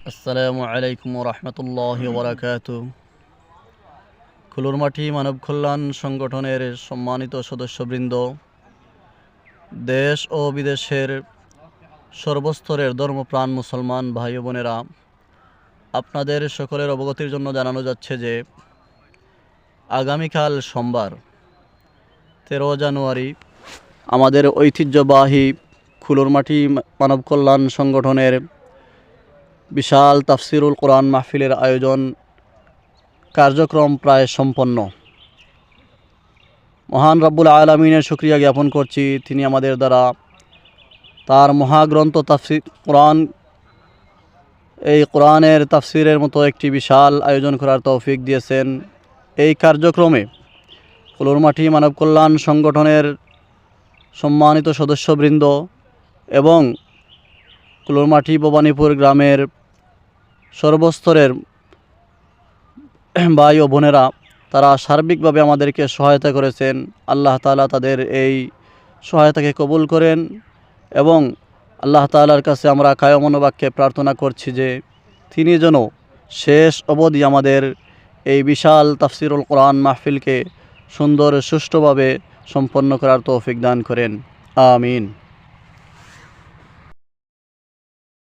আসসালামু আলাইকুম রহমতুল্লাহি ওবরাকাতু। খুলুরমাটি মানব কল্যাণ সংগঠনের সম্মানিত সদস্যবৃন্দ, দেশ ও বিদেশের সর্বস্তরের ধর্মপ্রাণ মুসলমান ভাই ও বোনেরা, আপনাদের সকলের অবগতির জন্য জানানো যাচ্ছে যে আগামীকাল সোমবার 13 জানুয়ারি আমাদের ঐতিহ্যবাহী খুলুরমাটি মানব কল্যাণ সংগঠনের বিশাল তাফসিরুল কোরআন মাহফিলের আয়োজন কার্যক্রম প্রায় সম্পন্ন। মহান রব্বুল আলামিনের শুকরিয়া জ্ঞাপন করছি, তিনি আমাদের দ্বারা তার মহাগ্রন্থ তাফসির কোরআন, এই কোরআনের তাফসিরের মতো একটি বিশাল আয়োজন করার তৌফিক দিয়েছেন। এই কার্যক্রমে খুলুরমাটি মানব কল্যাণ সংগঠনের সম্মানিত সদস্যবৃন্দ এবং খুলুরমাটি ভবানীপুর গ্রামের সর্বস্তরের ভাই ও বোনেরা, তারা সার্বিকভাবে আমাদেরকে সহায়তা করেছেন। আল্লাহ তাআলা তাদের এই সহায়তাকে কবুল করেন এবং আল্লাহ তাআলার কাছে আমরা কায় মনোবাক্যে প্রার্থনা করছি যে তিনি যেন শেষ অবধি আমাদের এই বিশাল তাফসিরুল কোরআন মাহফিলকে সুন্দর সুষ্ঠুভাবে সম্পন্ন করার তৌফিক দান করেন। আমিন।